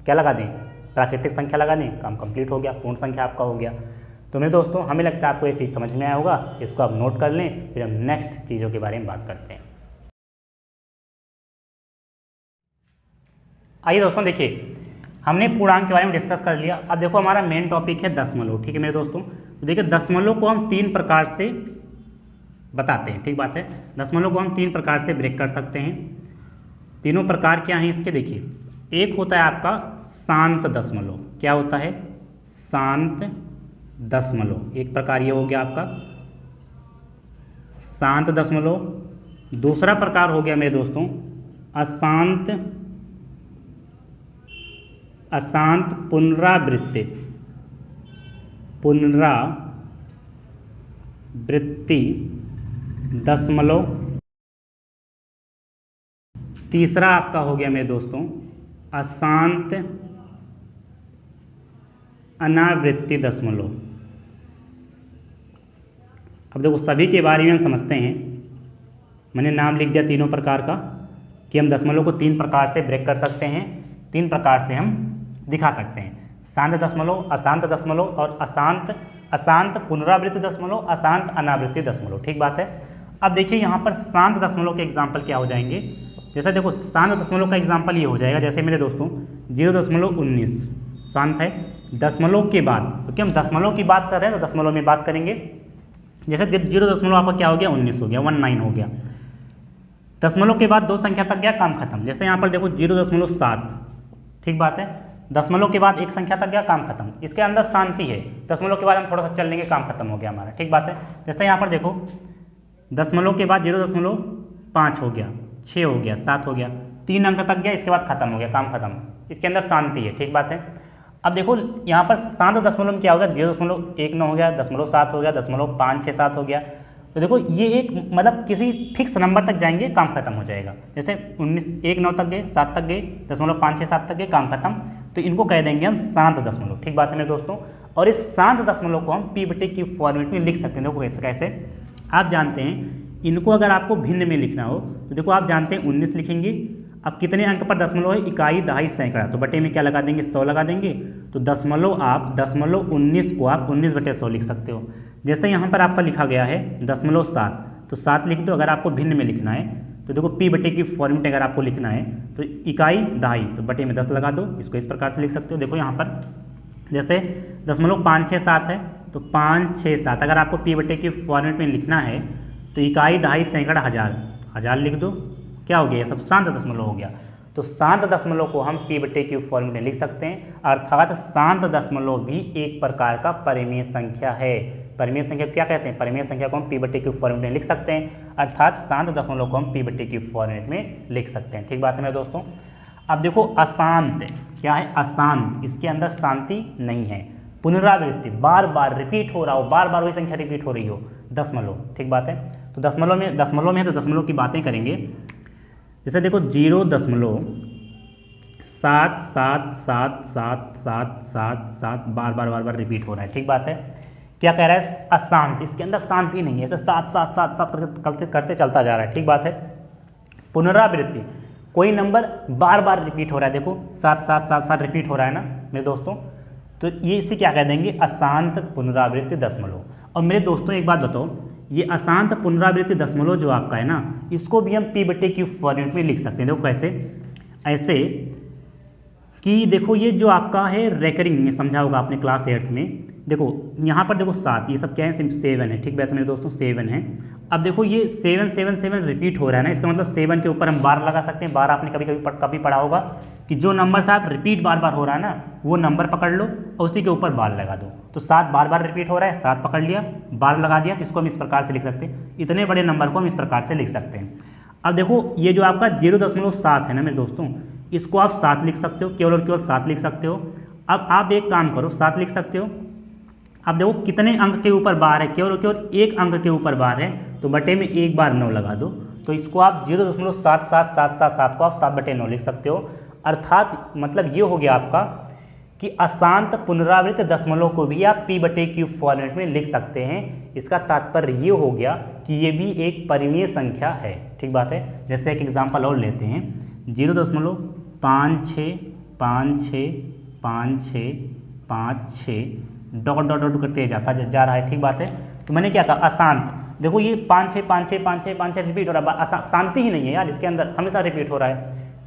[SPEAKER 1] क्या लगा दें, प्राकृतिक संख्या लगा दें, काम कंप्लीट हो गया, पूर्ण संख्या आपका हो गया। तो मेरे दोस्तों हमें लगता है आपको ये चीज़ समझ में आया होगा, इसको आप नोट कर लें, फिर हम नेक्स्ट चीज़ों के बारे में बात करते हैं। आइए दोस्तों देखिए, हमने पूर्णांक के बारे में डिस्कस कर लिया। अब देखो हमारा मेन टॉपिक है दशमलव, ठीक है मेरे दोस्तों। तो देखिए दशमलव को हम 3 प्रकार से बताते हैं, ठीक बात है। दशमलव को हम 3 प्रकार से ब्रेक कर सकते हैं। तीनों प्रकार क्या हैं इसके, देखिए एक होता है आपका शांत दशमलव। क्या होता है, शांत दशमलव, एक प्रकार ये हो गया आपका शांत दशमलव। दूसरा प्रकार हो गया मेरे दोस्तों अशांत पुनरावृत्ति दशमलव। तीसरा आपका हो गया मेरे दोस्तों अशांत अनावृत्ति दशमलव। अब देखो सभी के बारे में हम समझते हैं। मैंने नाम लिख दिया तीनों प्रकार का कि हम दशमलव को 3 प्रकार से ब्रेक कर सकते हैं, 3 प्रकार से हम दिखा सकते हैं। शांत दशमलव, अशांत दशमलव और अशांत पुनरावृत्ति दशमलव, अशांत अनावृत्ति दशमलव, ठीक बात है। अब देखिए यहाँ पर शांत दशमलव के एग्जाम्पल क्या हो जाएंगे। जैसे देखो शांत दशमलव का एग्जाम्पल ये हो जाएगा, जैसे मेरे दोस्तों 0.19 शांत है। दशमलव के बाद, क्योंकि हम दशमलव की बात कर रहे हैं तो दशमलव में बात करेंगे। जैसे 0 आपका क्या हो गया, 19 हो गया, 19 हो गया। दशमलव के बाद 2 संख्या तक गया, काम खत्म। जैसे यहाँ पर देखो 0.7, ठीक बात है। दशमलव के बाद 1 संख्या तक गया, काम खत्म। इसके अंदर शांति है। दशमलव के बाद हम थोड़ा सा चल लेंगे, काम खत्म हो गया हमारा, ठीक बात है। जैसे यहाँ पर देखो दशमलव के बाद 0.5 हो गया, 6 हो गया, 7 हो गया, 3 अंक तक गया, इसके बाद खत्म हो गया, काम खत्म। इसके अंदर शांति है, ठीक बात है। अब देखो यहाँ पर शांत दशमलव में क्या हो गया, 0.19 हो गया, 0.7 हो गया, 0.567 हो गया। तो देखो ये एक मतलब किसी फिक्स नंबर तक जाएंगे, काम खत्म हो जाएगा। जैसे 19 तक गए, 7 तक गए, 0.567 तक गए, काम खत्म। तो इनको कह देंगे हम शांत दशमलव, ठीक बात है मेरे दोस्तों। और इस शांत दशमलव को हम p/q फॉर्मेट में लिख सकते हैं। देखो कैसे आप जानते हैं, इनको अगर आपको भिन्न में लिखना हो तो देखो आप जानते हैं 19 लिखेंगे। अब कितने अंक पर दशमलव है, इकाई, दहाई, सैकड़ा, तो बटे में क्या लगा देंगे, 100 लगा देंगे। तो दशमलव 19 को आप 19/100 लिख सकते हो। जैसे यहाँ पर आपका लिखा गया है 0.7, तो 7 लिख दो। अगर आपको भिन्न में लिखना है तो देखो p/q फॉर्मेट अगर आपको लिखना है तो इकाई, दहाई, तो बटे में 10 लगा दो। इसको इस प्रकार से लिख सकते हो। देखो यहाँ पर जैसे 0.567 है तो 567, अगर आपको p/q फॉर्मेट में लिखना है तो इकाई, दहाई, सैकड़ा, हज़ार लिख दो। क्या हो गया, ये सब शांत दशमलव हो गया। तो शांत दशमलव को हम p/q फॉर्मेट में लिख सकते हैं। अर्थात शांत दशमलव भी एक प्रकार का परिमेय संख्या है। परिमेय संख्या क्या कहते हैं, परिमेय संख्या को हम p/q फॉर्मेट में लिख सकते हैं। अर्थात शांत दशमलव को हम p/q फॉर्मेट में लिख सकते हैं, ठीक बात है मेरे दोस्तों। अब देखो अशांत क्या है, अशांत, इसके अंदर शांति नहीं है। पुनरावृत्ति, बार बार रिपीट हो रहा हो, बार बार वही संख्या रिपीट हो रही हो, दशमलव, ठीक बात है। तो दशमलव में है तो दशमलव की बातें करेंगे। जैसे देखो 0.7777777 बार बार रिपीट हो रहा है, ठीक बात है। क्या कह रहा है, अशांत, इसके अंदर शांति नहीं है, ऐसे 7 करते चलता जा रहा है, ठीक बात है। पुनरावृत्ति, कोई नंबर बार बार रिपीट हो रहा है, देखो 7 रिपीट हो रहा है ना मेरे दोस्तों। तो ये इसे क्या कह देंगे, अशांत पुनरावृत्ति दशमलव। और मेरे दोस्तों एक बात बताओ, ये अशांत पुनरावृत्ति दशमलव जो आपका है ना, इसको भी हम p/q फॉर्मेट में लिख सकते हैं। देखो कैसे, ऐसे कि देखो ये जो आपका है रेकरिंग में समझा होगा आपने क्लास 8 में। देखो यहाँ पर देखो 7, ये सब क्या है, 7 है, ठीक बात है मेरे दोस्तों, 7 है। अब देखो ये 777 रिपीट हो रहा है ना, इसका मतलब 7 के ऊपर हम बार लगा सकते हैं। बार आपने कभी पढ़ा होगा कि जो नंबर से आप रिपीट बार बार हो रहा है ना, वो नंबर पकड़ लो और उसी के ऊपर बार लगा दो। तो 7 बार बार रिपीट हो रहा है, 7 पकड़ लिया, बार लगा दिया, तो इसको हम इस प्रकार से लिख सकते हैं। इतने बड़े नंबर को हम इस प्रकार से लिख सकते हैं। अब देखो ये जो आपका 0.7 है ना मेरे दोस्तों, इसको आप 7 लिख सकते हो, केवल और केवल 7 लिख सकते हो। अब आप एक काम करो, 7 लिख सकते हो। अब देखो कितने अंक के ऊपर बार है, केवल और केवल एक अंक के ऊपर बार है, तो बटे में एक बार 9 लगा दो। तो इसको आप 0.77777 को आप 7/9 लिख सकते हो। अर्थात मतलब ये हो गया आपका कि अशांत पुनरावृत्त दशमलव को भी आप p/q फॉर्मेट में लिख सकते हैं। इसका तात्पर्य ये हो गया कि ये भी एक परिमेय संख्या है। ठीक बात है। जैसे एक एग्जांपल और लेते हैं, 0.56565656 डॉट डॉट डॉट करते जा रहा है। ठीक बात है। तो मैंने क्या कहा, अशांत। देखो ये 5 रिपीट हो रहा है, शांति ही नहीं है यार, इसके अंदर हमेशा रिपीट हो रहा है।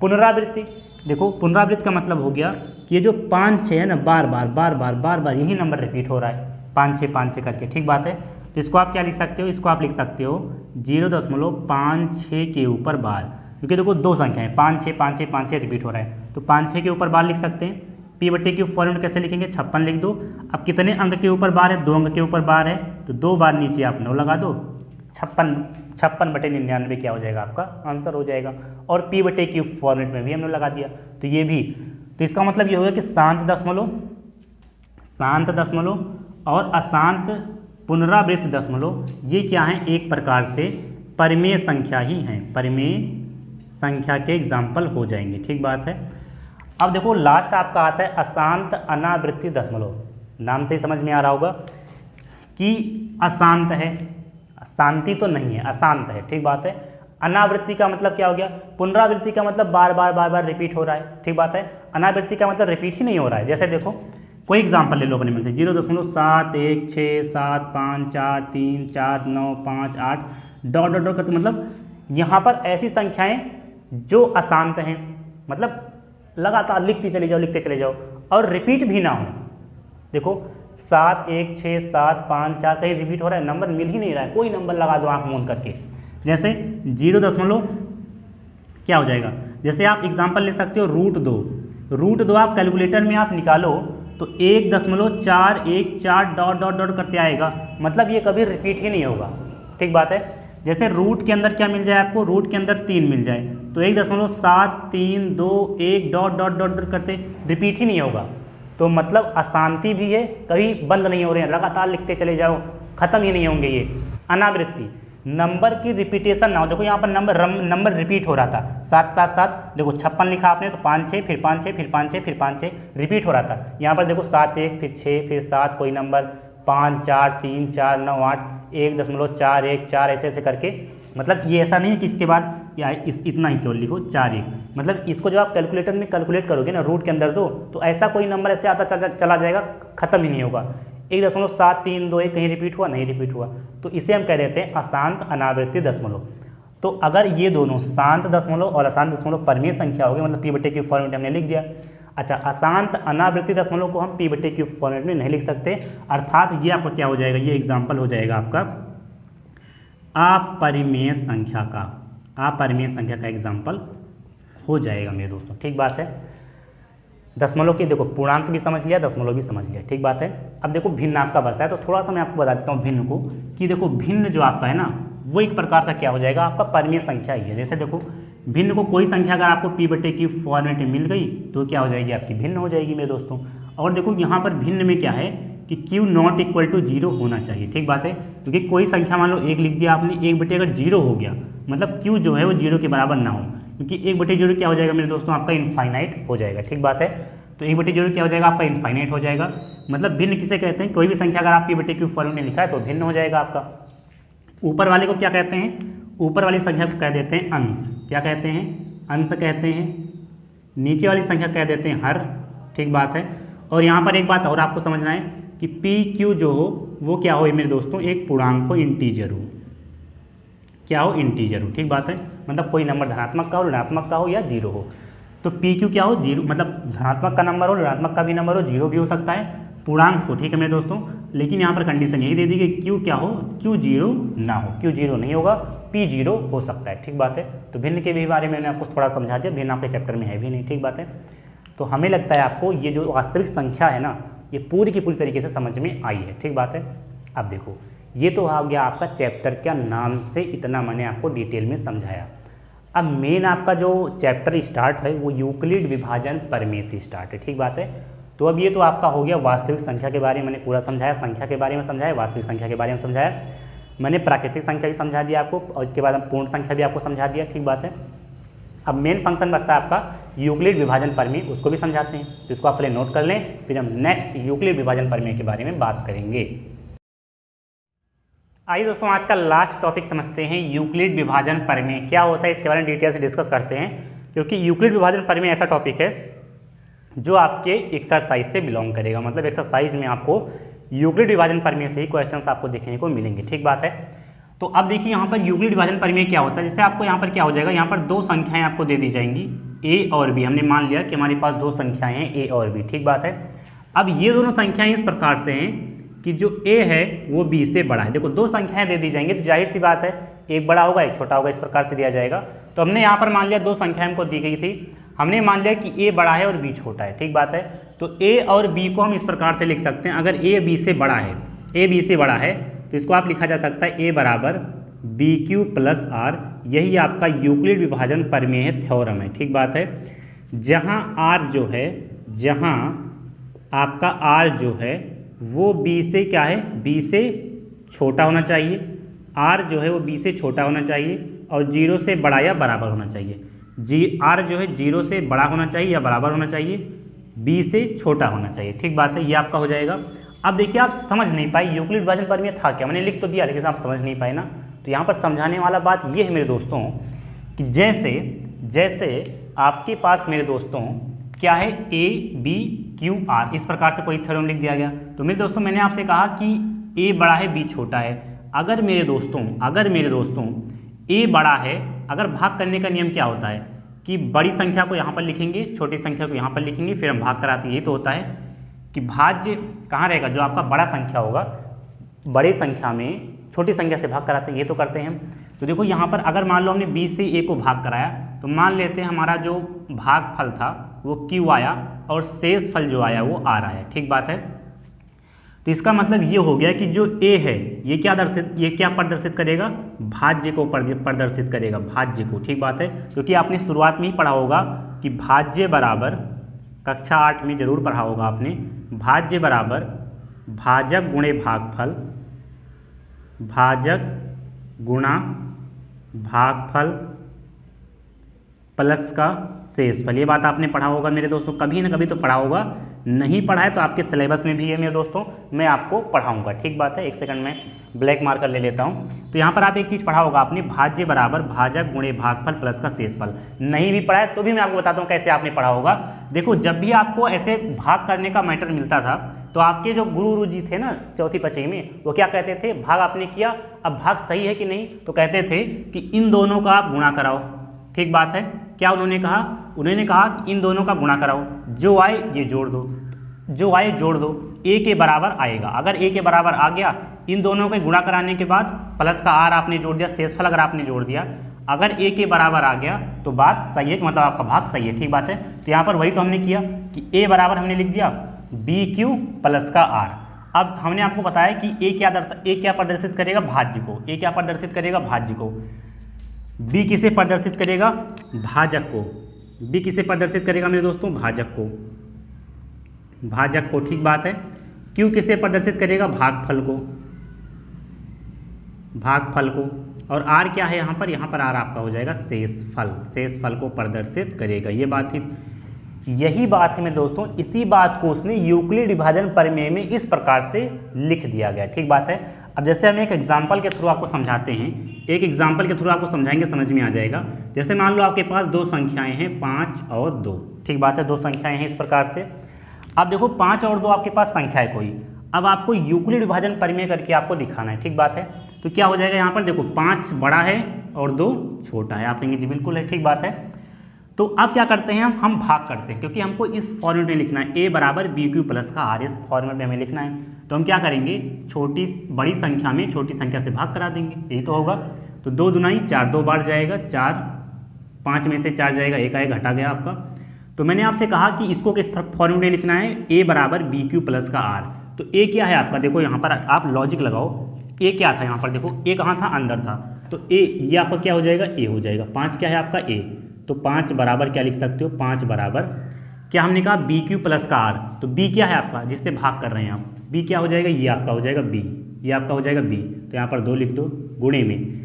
[SPEAKER 1] पुनरावृत्ति, देखो पुनरावृत्ति का मतलब हो गया कि ये जो 5 है ना, बार बार यही नंबर रिपीट हो रहा है, 5 करके। ठीक बात है। तो इसको आप क्या लिख सकते हो, इसको आप लिख सकते हो 0.56 के ऊपर बार, क्योंकि देखो दो संख्या है, 5 रिपीट हो रहा है, तो 5 के ऊपर बार लिख सकते हैं। p/q फॉर्मेट कैसे लिखेंगे, 56 लिख दो। अब कितने अंक के ऊपर बार है, 2 अंक के ऊपर बार है, तो 2 बार नीचे आप 9 लगा दो। 56/99 क्या हो जाएगा, आपका आंसर हो जाएगा। और p/q फॉर्मेट में भी हमने लगा दिया, तो ये भी। तो इसका मतलब ये होगा कि शांत दशमलव और अशांत पुनरावृत्त दशमलव ये क्या है, एक प्रकार से परिमेय संख्या ही हैं, परिमेय संख्या के एग्जाम्पल हो जाएंगे। ठीक बात है। अब देखो लास्ट आपका आता है अशांत अनावृत्ति दशमलव। नाम से ही समझ में आ रहा होगा कि अशांत है, शांति तो नहीं है, अशांत है। ठीक बात है। अनावृत्ति का मतलब क्या हो गया, पुनरावृत्ति का मतलब बार बार रिपीट हो रहा है। ठीक बात है। अनावृत्ति का मतलब रिपीट ही नहीं हो रहा है। जैसे देखो कोई एग्जांपल ले लो अपने मन से, 0.71673434958 डॉट डॉट डॉट करते, मतलब यहाँ पर ऐसी संख्याएं जो अशांत हैं, मतलब लगातार लिखते चले जाओ और रिपीट भी ना हो। देखो 7 1 6 7 5 4 कहीं रिपीट हो रहा है, नंबर मिल ही नहीं रहा है, कोई नंबर लगा दो आंख मूंद करके। जैसे 0. क्या हो जाएगा, जैसे आप एग्जांपल ले सकते हो √2 आप कैलकुलेटर में आप निकालो तो 1.414 डॉट डॉट डॉट करते आएगा, मतलब ये कभी रिपीट ही नहीं होगा। ठीक बात है। जैसे रूट के अंदर क्या मिल जाए आपको, रूट के अंदर 3 मिल जाए तो 1.7321 डॉट डॉट डॉट डॉट करते रिपीट ही नहीं होगा। तो मतलब अशांति भी है, कभी बंद नहीं हो रहे हैं, लगातार लिखते चले जाओ, खत्म ही नहीं होंगे ये। अनावृत्ति, नंबर की रिपीटेशन ना हो। देखो यहाँ पर नंबर रिपीट हो रहा था, 7 देखो 56 लिखा आपने तो 5 6 फिर 5 6 फिर 5 6 फिर 5 6 रिपीट हो रहा था। यहाँ पर देखो 7 1 फिर 6 फिर 7 कोई नंबर 5 4 3 4 9 8 1.414 ऐसे करके। मतलब ये ऐसा नहीं है कि इसके बाद या इतना ही केवल लिखो 4 1, मतलब इसको जब आप कैलकुलेटर में कैलकुलेट करोगे ना, रूट के अंदर दो, तो ऐसा कोई नंबर ऐसे आता चला जाएगा, खत्म ही नहीं होगा। 1.7321 कहीं रिपीट हुआ, नहीं रिपीट हुआ, तो इसे हम कह देते हैं अशांत अनावृत्ति दशमलव। तो अगर ये दोनों शांत दशमलव और अशांत दशमलव परिमेय संख्या हो गई, मतलब p/q फॉर्मेट हमने लिख दिया। अच्छा, अशांत अनावृत्ति दशमलव को हम p/q फॉर्मेट में नहीं लिख सकते, अर्थात ये आपका क्या हो जाएगा, ये एग्जाम्पल हो जाएगा आपका अपरिमेय संख्या का एग्जाम्पल हो जाएगा मेरे दोस्तों। ठीक बात है। दशमलव की देखो पूर्णांक भी समझ लिया, दशमलव भी समझ लिया। ठीक बात है। अब देखो भिन्न आपका बचता है, तो थोड़ा सा मैं आपको बता देता हूँ भिन्न को, कि देखो भिन्न जो आपका है ना, वो एक प्रकार का क्या हो जाएगा, आपका परिमेय संख्या ही है। जैसे देखो भिन्न को कोई संख्या अगर आपको p/q फॉर्मेट में मिल गई तो क्या हो जाएगी, आपकी भिन्न हो जाएगी मेरे दोस्तों। और देखो यहाँ पर भिन्न में क्या है कि q ≠ 0 होना चाहिए। ठीक बात है। क्योंकि कोई संख्या मान लो 1 लिख दिया आपने, 1/, अगर 0 हो गया मतलब q जो है वो 0 के बराबर ना हो, क्योंकि 1/0 क्या हो जाएगा मेरे दोस्तों, आपका इनफाइनाइट हो जाएगा। ठीक बात है। तो 1/0 क्या हो जाएगा, आपका इनफाइनाइट हो जाएगा। मतलब भिन्न किसे कहते हैं, कोई भी संख्या अगर आप p/q फॉर्मेट में लिखा है तो भिन्न हो जाएगा आपका। ऊपर वाले को क्या कहते हैं, ऊपर वाली संख्या को कह देते हैं अंश। क्या कहते हैं, अंश कहते हैं। नीचे वाली संख्या कह देते हैं हर। ठीक बात है। और यहाँ पर एक बात और आपको समझना है कि p/q जो हो वो क्या हो मेरे दोस्तों, एक पूर्णांक हो, इंटीजर हो। क्या हो, इंटीजर हो। ठीक बात है। मतलब कोई नंबर धनात्मक का हो, ऋणात्मक का हो या 0 हो। तो p/q क्या हो, 0, मतलब धनात्मक का नंबर हो, ऋणात्मक का भी नंबर हो, 0 भी हो सकता है, पूर्णांक हो। ठीक है मेरे दोस्तों। लेकिन यहाँ पर कंडीशन यही दे दी कि क्यू क्या हो, क्यू जीरो ना हो, क्यू जीरो नहीं होगा, पी जीरो हो सकता है। ठीक बात है। तो भिन्न के भी बारे में मैंने आपको थोड़ा समझा दिया, भिन्न आपके चैप्टर में है भी नहीं। ठीक बात है। तो हमें लगता है आपको ये जो वास्तविक संख्या है ना, ये पूरी की पूरी तरीके से समझ में आई है। ठीक बात है। अब देखो, ये तो आ गया आपका चैप्टर क्या नाम से इतना मैंने आपको डिटेल में समझाया। अब मेन आपका जो चैप्टर स्टार्ट है वो यूक्लिड विभाजन प्रमेय से स्टार्ट है। ठीक बात है। तो अब ये तो आपका हो गया वास्तविक संख्या के बारे में मैंने पूरा समझाया, संख्या के बारे में समझाया, वास्तविक संख्या के बारे में समझाया, मैंने प्राकृतिक संख्या भी समझा दिया आपको, और इसके बाद पूर्ण संख्या भी आपको समझा दिया। ठीक बात है। अब मेन फंक्शन बचता है आपका यूक्लिड विभाजन प्रमेय, उसको भी समझाते हैं, तो इसको आप पहले नोट कर लें, फिर हम नेक्स्ट यूक्लिड विभाजन प्रमेय के बारे में बात करेंगे। आइए दोस्तों, आज का लास्ट टॉपिक समझते हैं, यूक्लिड विभाजन प्रमेय क्या होता है, इसके बारे में डिटेल से डिस्कस करते हैं, क्योंकि यूक्लिड विभाजन प्रमेय ऐसा टॉपिक है जो आपके एक्सरसाइज से बिलोंग करेगा। मतलब एक्सरसाइज में आपको यूक्लिड विभाजन प्रमेय से ही क्वेश्चंस आपको देखने को मिलेंगे। ठीक बात है। तो अब देखिए यहाँ पर यूक्लिड विभाजन प्रमेय क्या होता है, जैसे आपको यहाँ पर क्या हो जाएगा, यहाँ पर दो संख्याएं आपको दे दी जाएंगी, ए और बी। हमने मान लिया कि हमारे पास दो संख्याएं हैं, ए और बी। ठीक बात है। अब ये दोनों संख्याएं इस प्रकार से हैं कि जो ए है वो बी से बड़ा है। देखो, दो संख्याएं दे दी जाएंगी तो जाहिर सी बात है एक बड़ा होगा एक छोटा होगा, इस प्रकार से दिया जाएगा। तो हमने यहाँ पर मान लिया दो संख्याएं हमको दी गई थी, हमने मान लिया कि ए बड़ा है और बी छोटा है। ठीक बात है। तो ए और बी को हम इस प्रकार से लिख सकते हैं, अगर ए बी से बड़ा है, ए बी से बड़ा है तो इसको आप लिखा जा सकता है ए बराबर बी क्यू प्लस आर। यही आपका यूक्लिड विभाजन प्रमेय है, थ्योरम है। ठीक बात है। जहाँ आर जो है, जहाँ आपका आर जो है वो बी से क्या है, बी से छोटा होना चाहिए, आर जो है वो बी से छोटा होना चाहिए और जीरो से बड़ा या बराबर होना चाहिए। आर जो है जीरो से बड़ा होना चाहिए या बराबर होना चाहिए, बी से छोटा होना चाहिए। ठीक बात है। ये आपका हो जाएगा। अब देखिए, आप समझ नहीं पाए यूक्लिड विभाजन प्रमेय था क्या, मैंने लिख तो दिया लेकिन आप समझ नहीं पाए ना। तो यहाँ पर समझाने वाला बात ये है मेरे दोस्तों कि जैसे आपके पास मेरे दोस्तों क्या है, ए बी क्यू आर, इस प्रकार से कोई थ्योरम लिख दिया गया। तो मेरे दोस्तों मैंने आपसे कहा कि ए बड़ा है बी छोटा है। अगर मेरे दोस्तों ए बड़ा है, अगर भाग करने का नियम क्या होता है कि बड़ी संख्या को यहाँ पर लिखेंगे, छोटी संख्या को यहाँ पर लिखेंगे, फिर हम भाग कराते हैं। ये तो होता है कि भाज्य कहाँ रहेगा, जो आपका बड़ा संख्या होगा, बड़ी संख्या में छोटी संख्या से भाग कराते हैं, ये तो करते हैं हम। तो देखो यहाँ पर अगर मान लो हमने बी से ए को भाग कराया, तो मान लेते हैं हमारा जो भागफल था वो क्यू आया और शेष फल जो आया वो आर आया। ठीक बात है। तो इसका मतलब ये हो गया कि जो ए है ये क्या प्रदर्शित करेगा, भाज्य को प्रदर्शित करेगा, भाज्य को। ठीक बात है। क्योंकि आपने शुरुआत में ही पढ़ा होगा कि भाज्य बराबर, कक्षा 8 में जरूर पढ़ा होगा आपने, भाज्य बराबर भाजक गुणे भागफल, भाजक गुणा भागफल प्लस का शेषफल। ये बात आपने पढ़ा होगा मेरे दोस्तों, कभी ना कभी तो पढ़ा होगा। नहीं पढ़ा है तो आपके सिलेबस में भी है मेरे दोस्तों, मैं आपको पढ़ाऊंगा। ठीक बात है। एक सेकंड में ब्लैक मार्कर ले लेता हूँ। तो यहाँ पर आप एक चीज़ पढ़ा होगा आपने, भाज्य बराबर भाजक गुणे भागफल प्लस का शेषफल। नहीं भी पढ़ा है तो भी मैं आपको बताता हूँ कैसे आपने पढ़ा होगा। देखो, जब भी आपको ऐसे भाग करने का मैटर मिलता था तो आपके जो गुरु जी थे ना चौथी पचई में, वो क्या कहते थे, भाग आपने किया, अब भाग सही है कि नहीं, तो कहते थे कि इन दोनों का आप गुणा कराओ। ठीक बात है। क्या उन्होंने कहा, उन्होंने कहा कि इन दोनों का गुणा कराओ, जो आए ये जोड़ दो, जो आए जोड़ दो, ए के बराबर आएगा। अगर ए के बराबर आ गया, इन दोनों के गुणा कराने के बाद प्लस का आर आपने जोड़ दिया, शेषफल अगर आपने जोड़ दिया, अगर ए के बराबर आ गया तो बात सही है, मतलब आपका भाग सही है। ठीक बात है। तो यहाँ पर वही तो हमने किया कि ए बराबर हमने लिख दिया बी क्यू प्लस का आर। अब हमने आपको बताया कि ए क्या प्रदर्शित करेगा, भाज्य को। ए क्या प्रदर्शित करेगा, भाज्य को। बी किसे प्रदर्शित करेगा, भाजक को। बी किसे प्रदर्शित करेगा मेरे दोस्तों, भाजक को, भाजक को। ठीक बात है। क्यू किसे प्रदर्शित करेगा, भागफल को, भागफल को। और आर क्या है यहाँ पर आर आपका हो जाएगा शेषफल, शेषफल को प्रदर्शित करेगा। ये बात ही, यही बात है मेरे दोस्तों, इसी बात को उसने यूक्लिड विभाजन प्रमेय में इस प्रकार से लिख दिया गया। ठीक बात है। अब जैसे हम एक एग्जाम्पल के थ्रू आपको समझाते हैं, एक एग्जाम्पल के थ्रू आपको समझाएंगे, समझ में आ जाएगा। जैसे मान लो आपके पास दो संख्याएं हैं 5 और 2। ठीक बात है। दो संख्याएं हैं इस प्रकार से। अब देखो 5 और 2 आपके पास संख्या है कोई, अब आपको यूक्लिड विभाजन प्रमेय करके आपको दिखाना है। ठीक बात है। तो क्या हो जाएगा यहाँ पर, देखो 5 बड़ा है और 2 छोटा है, आप कहेंगे जी बिल्कुल है। ठीक बात है। तो अब क्या करते हैं हम भाग करते हैं, क्योंकि हमको इस फॉर्मेट में लिखना है, a बराबर बी क्यू प्लस का आर, इस फॉर्मेट में हमें लिखना है। तो हम क्या करेंगे, बड़ी संख्या में छोटी संख्या से भाग करा देंगे, यही तो होगा। तो 2 दूनाई 4, 2 बार जाएगा 4, 5 में से 4 जाएगा, 1 आएगा, घटा गया आपका। तो मैंने आपसे कहा कि इसको किस फॉर्मेट में लिखना है, a बराबर बी क्यू प्लस का आर। तो a क्या है आपका, देखो यहाँ पर आप लॉजिक लगाओ, a क्या था यहाँ पर, देखो a कहाँ था, अंदर था, तो a ये आपका क्या हो जाएगा, a हो जाएगा। 5 क्या है आपका a, तो 5 बराबर क्या लिख सकते हो, 5 बराबर क्या हमने कहा बी क्यू प्लस का आर। तो b क्या है आपका, जिससे भाग कर रहे हैं आप, b क्या हो जाएगा, ये आपका हो जाएगा b, ये आपका हो जाएगा b। तो यहाँ पर 2 लिख दो, गुणे में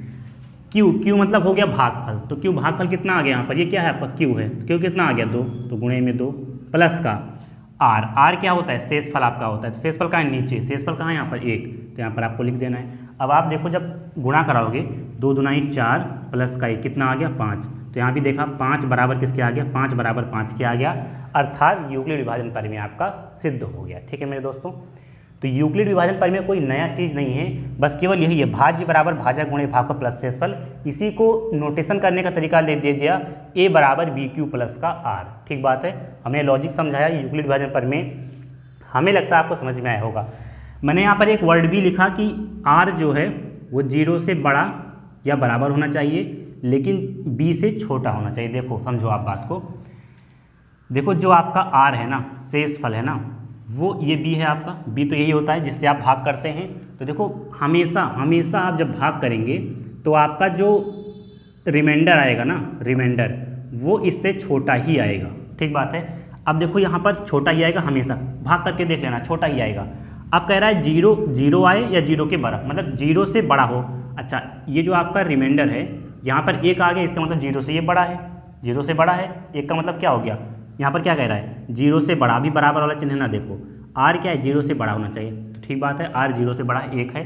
[SPEAKER 1] q मतलब हो गया भागफल। तो q भागफल कितना आ गया यहाँ पर, ये क्या है आपका q है, q कितना आ गया 2, तो गुणे में 2 प्लस का r क्या होता है, शेषफल आपका होता है। तो शेषफल कहाँ है, नीचे, शेषफल कहाँ है यहाँ पर 1, तो यहाँ पर आपको लिख देना है। अब आप देखो जब गुणा कराओगे 2 दूनाई 4 प्लस का 1 कितना आ गया 5। तो यहाँ भी देखा 5 बराबर किसके आ गया, 5 बराबर 5 के आ गया, अर्थात यूक्लिड विभाजन प्रमेय आपका सिद्ध हो गया। ठीक है मेरे दोस्तों, तो यूक्लिड विभाजन प्रमेय कोई नया चीज़ नहीं है, बस केवल यही है, भाज्य बराबर भाजक गुणे भागफल प्लस शेषफल। इसी को नोटेशन करने का तरीका दे दिया, a बराबर बी क्यू प्लस का आर। ठीक बात है, हमने लॉजिक समझाया, यूक्लिड विभाजन प्रमेय हमें लगता है आपको समझ में आया होगा। मैंने यहाँ पर एक वर्ड भी लिखा कि r जो है वो 0 से बड़ा या बराबर होना चाहिए, लेकिन b से छोटा होना चाहिए। देखो समझो आप बात को, देखो जो आपका r है ना, शेषफल है ना, वो ये b है आपका, b तो यही होता है जिससे आप भाग करते हैं। तो देखो हमेशा आप जब भाग करेंगे तो आपका जो रिमाइंडर आएगा ना, रिमाइंडर वो इससे छोटा ही आएगा। ठीक बात है, अब देखो यहाँ पर छोटा ही आएगा, हमेशा भाग करके देख लेना, छोटा ही आएगा। अब कह रहा है 0 आए या 0 के बराबर, मतलब 0 से बड़ा हो। अच्छा, ये जो आपका रिमाइंडर है यहाँ पर 1 आ गया, इसका मतलब 0 से ये बड़ा है, 0 से बड़ा है, 1 का मतलब क्या हो गया, यहाँ पर क्या कह रहा है 0 से बड़ा, भी बराबर वाला चिन्ह ना देखो, r क्या है 0 से बड़ा होना चाहिए। तो ठीक बात है, r 0 से बड़ा 1 है।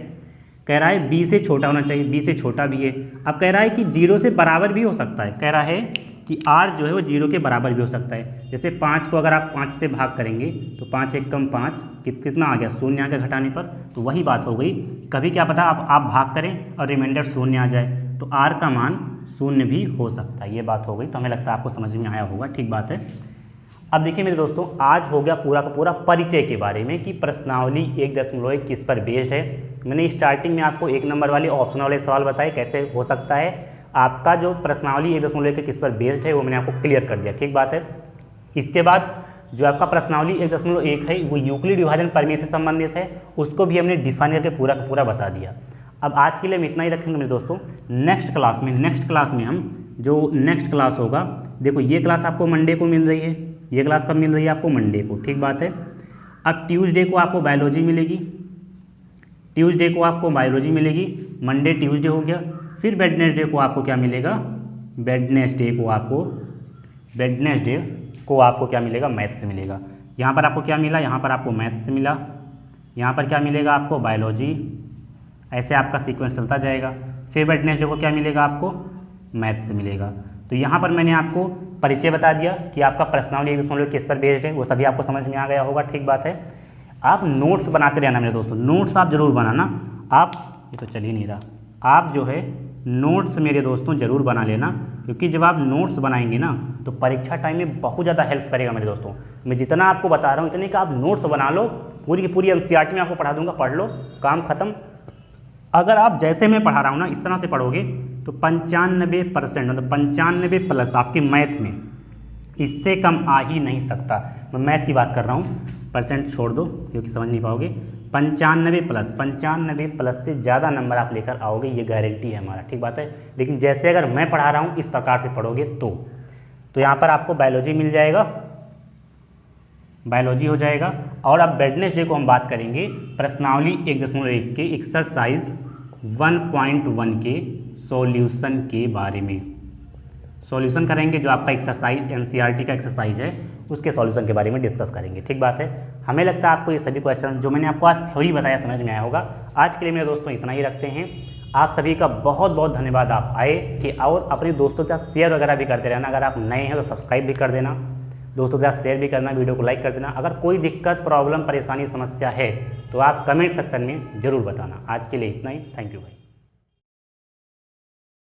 [SPEAKER 1] कह रहा है b से छोटा होना चाहिए, b से छोटा भी है। अब कह रहा है कि 0 से बराबर भी हो सकता है, कह रहा है कि r जो है वो 0 के बराबर भी हो सकता है। जैसे 5 को अगर आप 5 से भाग करेंगे तो 5 एक कम 5 कितना आ गया, 0 आ गया घटाने पर। तो वही बात हो गई, कभी क्या पता आप भाग करें और रिमाइंडर 0 आ जाए, तो r का मान 0 भी हो सकता है। ये बात हो गई, तो हमें लगता है आपको समझ में आया होगा। ठीक बात है। अब देखिए मेरे दोस्तों, आज हो गया पूरा का पूरा परिचय के बारे में कि प्रश्नावली 1.1 किस पर बेस्ड है। मैंने स्टार्टिंग में आपको 1 नंबर वाले ऑप्शन वाले सवाल बताए कैसे हो सकता है आपका जो प्रश्नावली 1.1 किस पर बेस्ड है, वो मैंने आपको क्लियर कर दिया। ठीक बात है। इसके बाद जो आपका प्रश्नावली 1.1 है वो यूक्लिड विभाजन प्रमेय से संबंधित है, उसको भी हमने डिफाइन करके पूरा का पूरा बता दिया। अब आज के लिए हम इतना ही रखेंगे मेरे दोस्तों। नेक्स्ट क्लास में हम जो नेक्स्ट क्लास होगा, देखो ये क्लास आपको मंडे को मिल रही है, ये क्लास कब मिल रही है आपको, मंडे को। ठीक बात है। अब ट्यूसडे को आपको बायोलॉजी मिलेगी, मंडे ट्यूसडे हो गया। फिर वेडनेसडे को आपको क्या मिलेगा, वेडनेसडे को आपको क्या मिलेगा, मैथ्स मिलेगा। यहाँ पर आपको क्या मिला, यहाँ पर आपको मैथ्स मिला, यहाँ पर क्या मिलेगा आपको, बायोलॉजी। ऐसे आपका सीक्वेंस चलता जाएगा। फिर वेडनेसडे को क्या मिलेगा आपको, मैथ्स मिलेगा। तो यहाँ पर मैंने आपको परिचय बता दिया कि आपका प्रश्नावली 1.1 किस पर बेस्ड है, वो सभी आपको समझ में आ गया होगा। ठीक बात है। आप नोट्स बनाते रहना मेरे दोस्तों, नोट्स आप जरूर बनाना। आप ये तो चल ही नहीं रहा, आप जो है नोट्स मेरे दोस्तों ज़रूर बना लेना, क्योंकि जब आप नोट्स बनाएंगे ना तो परीक्षा टाइम में बहुत ज़्यादा हेल्प करेगा मेरे दोस्तों। मैं जितना आपको बता रहा हूँ इतने का आप नोट्स बना लो, पूरी की पूरी NCERT में आपको पढ़ा दूंगा, पढ़ लो, काम खत्म। अगर आप जैसे मैं पढ़ा रहा हूँ ना इस तरह से पढ़ोगे तो 95% मतलब 95 प्लस आपके मैथ में, इससे कम आ ही नहीं सकता। मैं मैथ की बात कर रहा हूँ, परसेंट छोड़ दो क्योंकि समझ नहीं पाओगे। 95 प्लस से ज़्यादा नंबर आप लेकर आओगे, ये गारंटी है हमारा। ठीक बात है। लेकिन जैसे अगर मैं पढ़ा रहा हूँ इस प्रकार से पढ़ोगे तो यहाँ पर आपको बायोलॉजी मिल जाएगा, बायोलॉजी हो जाएगा। और अब वेडनेसडे को हम बात करेंगे प्रश्नावली 1.1 के एक्सरसाइज 1.1 के सॉल्यूशन के बारे में। सॉल्यूशन करेंगे, जो आपका एक्सरसाइज NCERT का एक्सरसाइज है उसके सॉल्यूशन के बारे में डिस्कस करेंगे। ठीक बात है। हमें लगता है आपको ये सभी क्वेश्चन जो मैंने आपको आज थ्योरी बताया समझ में आया होगा। आज के लिए मेरे दोस्तों इतना ही रखते हैं। आप सभी का बहुत बहुत धन्यवाद आप आए कि, और अपने दोस्तों के साथ शेयर वगैरह भी करते रहना। अगर आप नए हैं तो सब्सक्राइब भी कर देना, दोस्तों के साथ शेयर भी करना, वीडियो को लाइक कर देना। अगर कोई दिक्कत, प्रॉब्लम, परेशानी, समस्या है तो आप कमेंट सेक्शन में ज़रूर बताना। आज के लिए इतना ही। थैंक यू भाई।